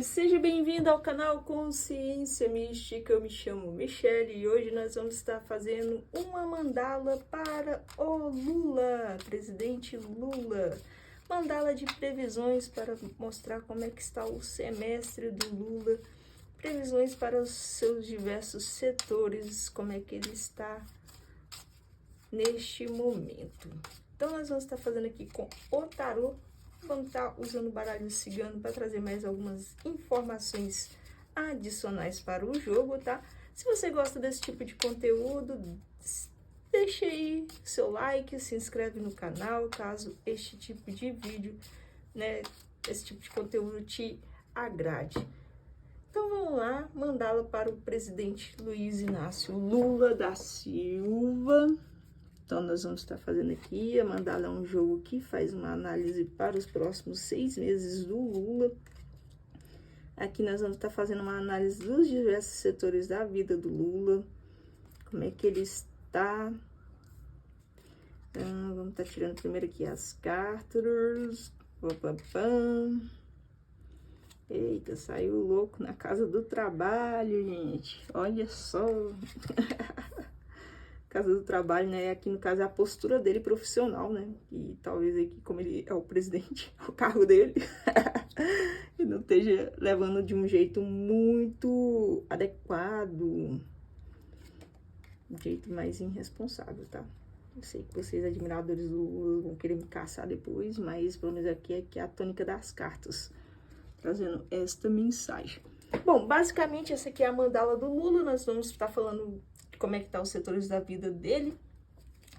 seja bem-vindo ao canal Consciência Mística. Eu me chamo Michele e hoje nós vamos estar fazendo uma mandala para o Lula, presidente Lula. Mandala de previsões para mostrar como é que está o semestre do Lula, previsões para os seus diversos setores, como é que ele está neste momento. Então nós vamos estar fazendo aqui com o tarô. Vamos estar usando o baralho cigano para trazer mais algumas informações adicionais para o jogo, tá? Se você gosta desse tipo de conteúdo, deixa aí seu like, se inscreve no canal, caso este tipo de vídeo, né, esse tipo de conteúdo te agrade. Então vamos lá, mandá-la para o presidente Luiz Inácio Lula da Silva. Então, nós vamos estar fazendo aqui, a mandala é um jogo que faz uma análise para os próximos 6 meses do Lula. Aqui nós vamos estar fazendo uma análise dos diversos setores da vida do Lula, como é que ele está. Então, vamos estar tirando primeiro aqui as cartas. Eita, saiu louco na casa do trabalho, gente. Olha só. Casa do trabalho, né? Aqui no caso é a postura dele profissional, né? E talvez aqui, como ele é o presidente, o cargo dele, e não esteja levando de um jeito muito adequado, um jeito mais irresponsável, tá? Eu sei que vocês, admiradores do Lula, vão querer me caçar depois, mas pelo menos aqui é a tônica das cartas, trazendo esta mensagem. Bom, basicamente essa aqui é a mandala do Lula. Nós vamos estar falando como é que tá os setores da vida dele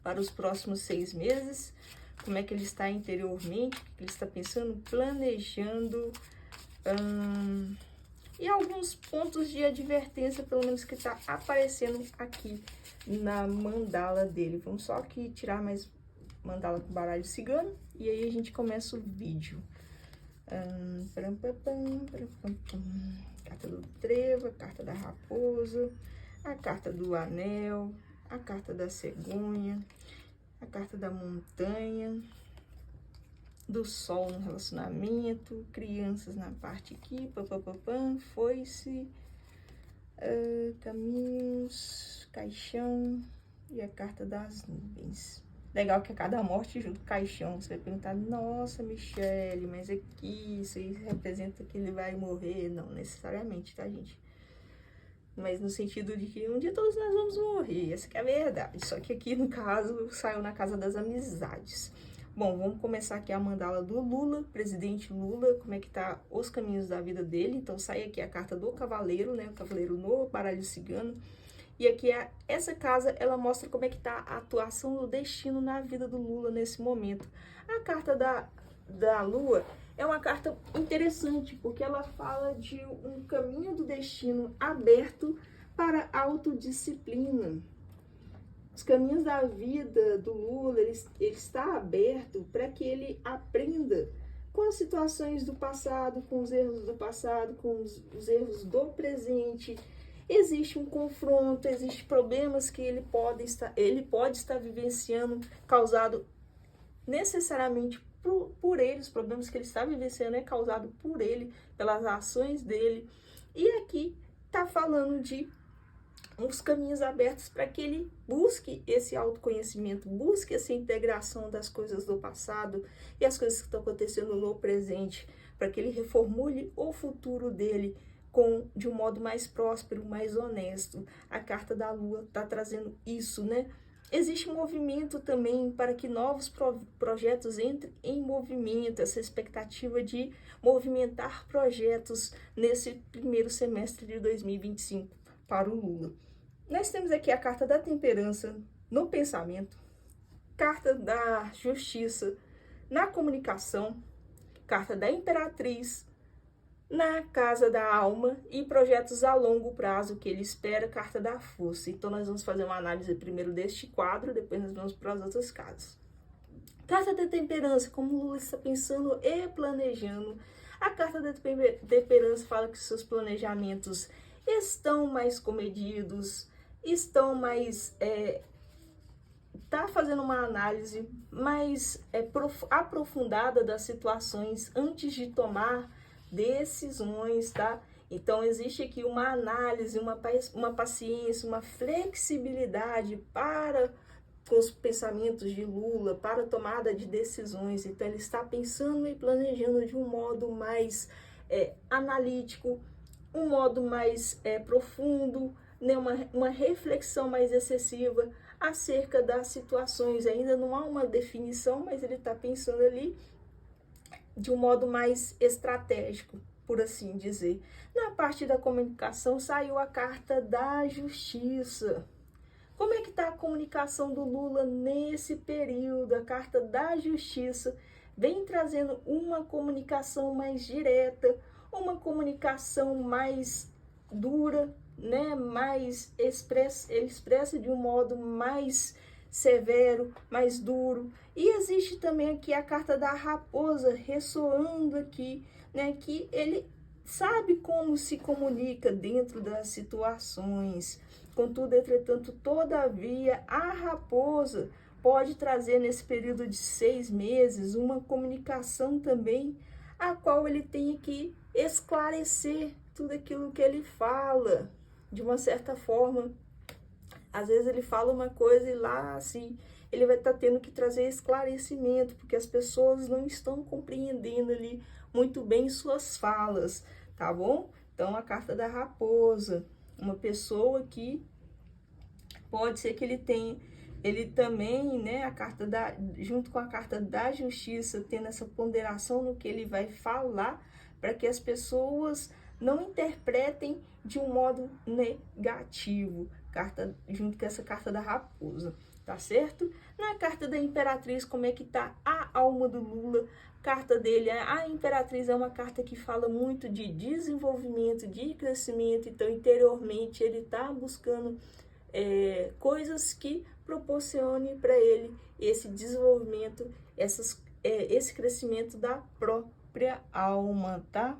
para os próximos 6 meses, como é que ele está interiormente, o que ele está pensando, planejando, e alguns pontos de advertência, pelo menos que está aparecendo aqui na mandala dele. Vamos só aqui tirar mais mandala com baralho cigano e aí a gente começa o vídeo. Carta do trevo, a carta da raposa, a carta do anel, a carta da cegonha, a carta da montanha, do sol no relacionamento, crianças na parte aqui, foice, caminhos, caixão e a carta das nuvens. Legal que a cada morte junto com o caixão, você vai perguntar, nossa, Michele, mas aqui isso aí representa que ele vai morrer? Não necessariamente, tá, gente? Mas no sentido de que um dia todos nós vamos morrer, essa que é a verdade. Só que aqui, no caso, saiu na casa das amizades. Bom, vamos começar aqui a mandala do Lula, presidente Lula, como é que tá os caminhos da vida dele. Então, sai aqui a carta do cavaleiro, né? O cavaleiro no baralho cigano. E aqui, essa casa, ela mostra como é que tá a atuação do destino na vida do Lula nesse momento. A carta da lua é uma carta interessante, porque ela fala de um caminho do destino aberto para a autodisciplina. Os caminhos da vida do Lula, ele está aberto para que ele aprenda com as situações do passado, com os erros do passado, com os erros do presente. Existe um confronto, existem problemas que ele pode estar vivenciando, causado necessariamente por ele. Os problemas que ele está vivenciando é causado por ele, pelas ações dele. E aqui está falando de uns caminhos abertos para que ele busque esse autoconhecimento, busque essa integração das coisas do passado e as coisas que estão acontecendo no presente, para que ele reformule o futuro dele de um modo mais próspero, mais honesto. A carta da lua está trazendo isso, né? Existe um movimento também para que novos projetos entrem em movimento, essa expectativa de movimentar projetos nesse primeiro semestre de 2025 para o Lula. Nós temos aqui a carta da temperança no pensamento, carta da justiça na comunicação, carta da imperatriz na casa da alma e projetos a longo prazo que ele espera, carta da força. Então, nós vamos fazer uma análise primeiro deste quadro, depois nós vamos para as outras casas. Carta da temperança, como o Lula está pensando e planejando. A carta da temperança fala que seus planejamentos estão mais comedidos, estão mais... está fazendo uma análise mais aprofundada das situações antes de tomar decisões, tá? Então, existe aqui uma análise, uma paciência, uma flexibilidade para com os pensamentos de Lula, para a tomada de decisões. Então, ele está pensando e planejando de um modo mais analítico, um modo mais profundo, né? Uma reflexão mais excessiva acerca das situações. Ainda não há uma definição, mas ele está pensando ali de um modo mais estratégico, por assim dizer. Na parte da comunicação, saiu a carta da justiça. Como é que está a comunicação do Lula nesse período? A carta da justiça vem trazendo uma comunicação mais direta, uma comunicação mais dura, né? Mais expressa, ele expressa de um modo mais severo, mais duro. E existe também aqui a carta da raposa ressoando aqui, né? Que ele sabe como se comunica dentro das situações. Contudo, entretanto, todavia, a raposa pode trazer nesse período de 6 meses uma comunicação também, a qual ele tem que esclarecer tudo aquilo que ele fala. De uma certa forma, às vezes ele fala uma coisa e lá, assim, ele vai estar tendo que trazer esclarecimento, porque as pessoas não estão compreendendo ali muito bem suas falas, tá bom? Então, a carta da raposa, uma pessoa que pode ser que ele também, né, junto com a carta da justiça, tendo essa ponderação no que ele vai falar, para que as pessoas não interpretem de um modo negativo, junto com essa carta da raposa, tá certo? Na carta da imperatriz, como é que tá a alma do Lula? Carta dele, a imperatriz é uma carta que fala muito de desenvolvimento, de crescimento, então interiormente ele tá buscando coisas que proporcionem para ele esse desenvolvimento, esse crescimento da própria alma, tá?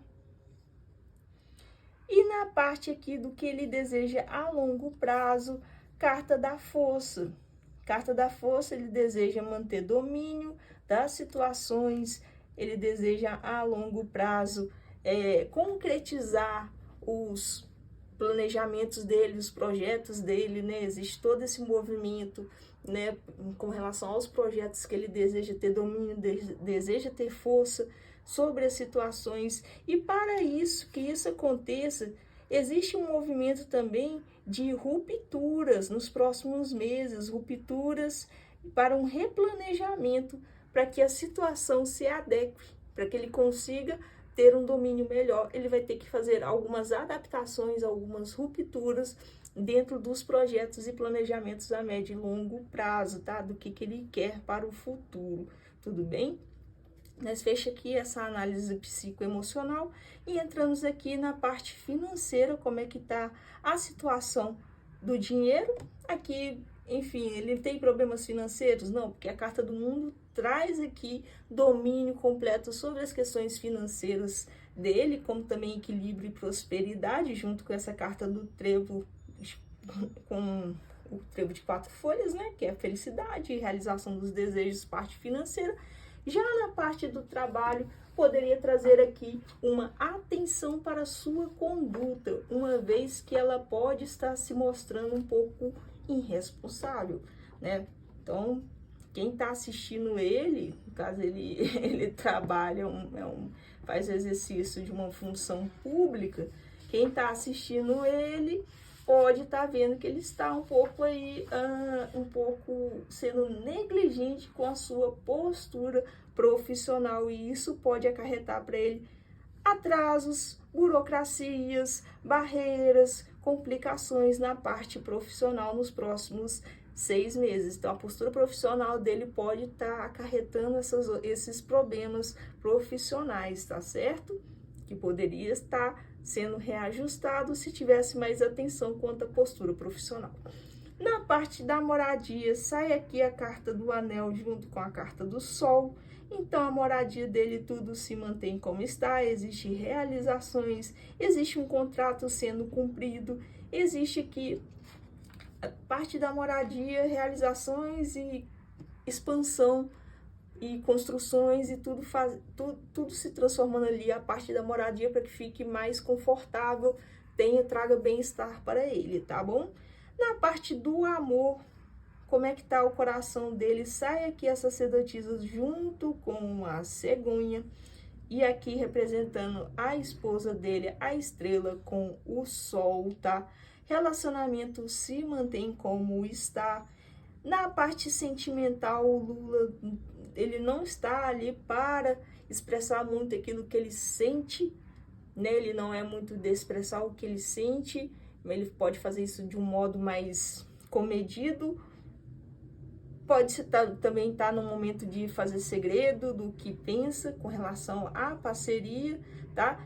E na parte aqui do que ele deseja a longo prazo, carta da força. Carta da força, ele deseja manter domínio das situações, ele deseja a longo prazo concretizar os planejamentos dele, os projetos dele, né? Existe todo esse movimento, né, com relação aos projetos que ele deseja ter domínio, deseja ter força sobre as situações. E para isso, que isso aconteça, existe um movimento também de rupturas nos próximos meses, rupturas para um replanejamento, para que a situação se adeque, para que ele consiga ter um domínio melhor. Ele vai ter que fazer algumas adaptações, algumas rupturas dentro dos projetos e planejamentos a médio e longo prazo, tá? Do que ele quer para o futuro, tudo bem? Nós fechamos aqui essa análise psicoemocional e entramos aqui na parte financeira, como é que tá a situação do dinheiro. Aqui, enfim, ele tem problemas financeiros? Não, porque a carta do mundo traz aqui domínio completo sobre as questões financeiras dele, como também equilíbrio e prosperidade, junto com essa carta do trevo, com o trevo de 4 folhas, né, que é a felicidade e realização dos desejos, parte financeira. Já na parte do trabalho, poderia trazer aqui uma atenção para a sua conduta, uma vez que ela pode estar se mostrando um pouco irresponsável, né? Então, quem está assistindo ele, no caso ele trabalha, faz exercício de uma função pública, quem está assistindo ele pode estar vendo que ele está um pouco aí, um pouco sendo negligente com a sua postura profissional, e isso pode acarretar para ele atrasos, burocracias, barreiras, complicações na parte profissional nos próximos 6 meses. Então, a postura profissional dele pode estar acarretando esses problemas profissionais, tá certo? Que poderia estar sendo reajustado se tivesse mais atenção quanto à postura profissional. Na parte da moradia, sai aqui a carta do anel junto com a carta do sol. Então, a moradia dele, tudo se mantém como está, existem realizações, existe um contrato sendo cumprido, existe aqui a parte da moradia, realizações e expansão e construções e tudo se transformando ali a parte da moradia para que fique mais confortável, traga bem-estar para ele, tá bom? Na parte do amor, como é que tá o coração dele? Sai aqui as sacerdotisas junto com a cegonha e aqui representando a esposa dele, a estrela com o sol, tá? Relacionamento se mantém como está. Na parte sentimental, o Lula, ele não está ali para expressar muito aquilo que ele sente, né? Ele não é muito de expressar o que ele sente, ele pode fazer isso de um modo mais comedido, pode também estar no momento de fazer segredo do que pensa com relação à parceria, tá?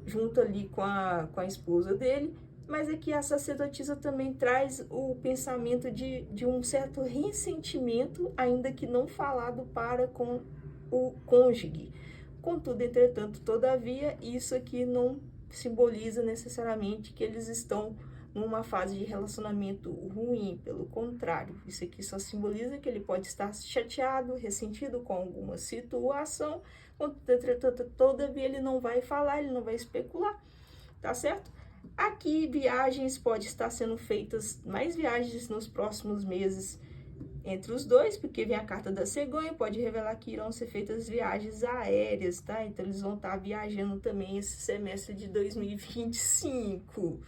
Junto ali com a esposa dele. Mas aqui a sacerdotisa também traz o pensamento de um certo ressentimento, ainda que não falado para com o cônjuge. Contudo, entretanto, todavia, isso aqui não simboliza necessariamente que eles estão numa fase de relacionamento ruim, pelo contrário, isso aqui só simboliza que ele pode estar chateado, ressentido com alguma situação, entretanto, todavia ele não vai falar, ele não vai especular, tá certo? Aqui, viagens, pode estar sendo feitas mais viagens nos próximos meses entre os dois, porque vem a carta da cegonha, pode revelar que irão ser feitas viagens aéreas, tá? Então, eles vão estar viajando também esse semestre de 2025.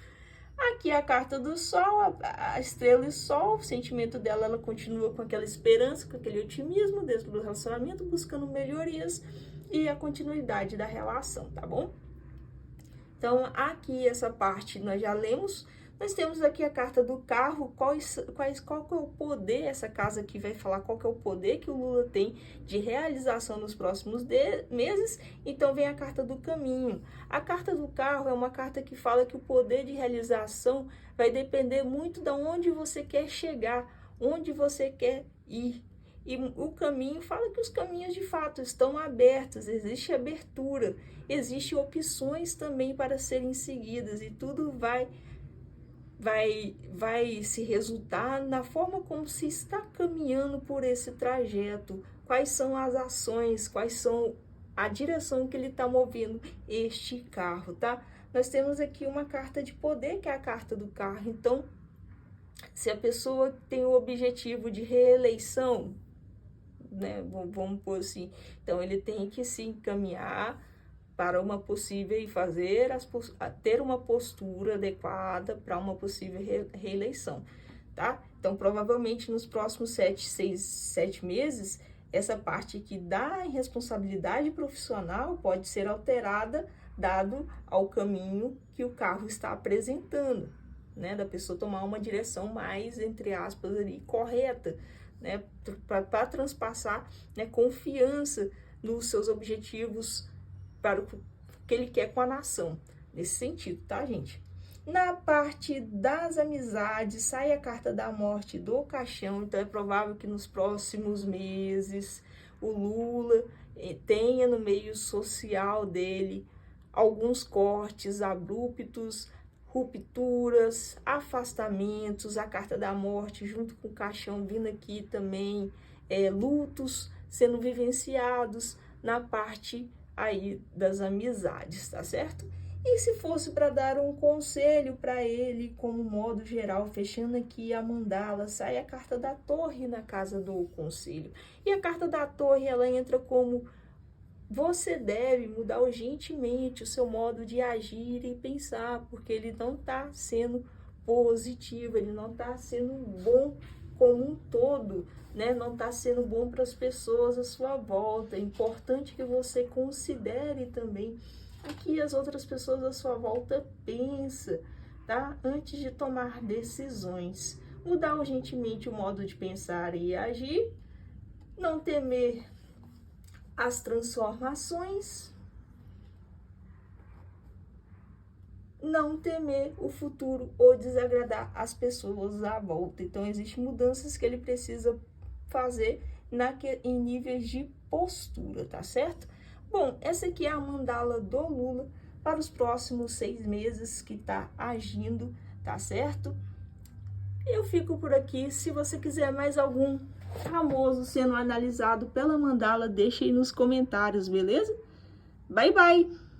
Aqui a carta do sol, a estrela e o sol, o sentimento dela, ela continua com aquela esperança, com aquele otimismo dentro do relacionamento, buscando melhorias e a continuidade da relação, tá bom? Então, aqui essa parte nós já lemos. Nós temos aqui a carta do carro, qual que é o poder, essa casa aqui vai falar qual que é o poder que o Lula tem de realização nos próximos meses. Então, vem a carta do caminho. A carta do carro é uma carta que fala que o poder de realização vai depender muito de onde você quer chegar, onde você quer ir. E o caminho fala que os caminhos de fato estão abertos, existe abertura, existem opções também para serem seguidas e tudo vai se resultar na forma como se está caminhando por esse trajeto, quais são as ações, quais são a direção que ele está movendo este carro, tá? Nós temos aqui uma carta de poder, que é a carta do carro. Então, se a pessoa tem o objetivo de reeleição, né, vamos pôr assim, então ele tem que se encaminhar para uma possível e ter uma postura adequada para uma possível reeleição, tá? Então, provavelmente nos próximos 7 meses, essa parte que dá responsabilidade profissional pode ser alterada, dado ao caminho que o carro está apresentando, né? Da pessoa tomar uma direção mais, entre aspas, ali, correta, né, para transpassar, né, confiança nos seus objetivos para o que ele quer com a nação, nesse sentido, tá, gente? Na parte das amizades, sai a carta da morte do caixão, então é provável que nos próximos meses o Lula tenha no meio social dele alguns cortes abruptos, rupturas, afastamentos, a carta da morte junto com o caixão vindo aqui também, lutos sendo vivenciados na parte aí das amizades, tá certo? E se fosse para dar um conselho para ele, como modo geral, fechando aqui a mandala, sai a carta da torre na casa do conselho. E a carta da torre, ela entra como: você deve mudar urgentemente o seu modo de agir e pensar, porque ele não está sendo positivo, ele não está sendo bom como um todo, né? Não está sendo bom para as pessoas à sua volta. É importante que você considere também o que as outras pessoas à sua volta pensam, tá? Antes de tomar decisões. Mudar urgentemente o modo de pensar e agir, não temer as transformações, não temer o futuro ou desagradar as pessoas à volta. Então, existem mudanças que ele precisa fazer em níveis de postura, tá certo? Bom, essa aqui é a mandala do Lula para os próximos 6 meses que tá agindo, tá certo? Eu fico por aqui. Se você quiser mais algum famoso sendo analisado pela mandala, deixa aí nos comentários, beleza? Bye, bye!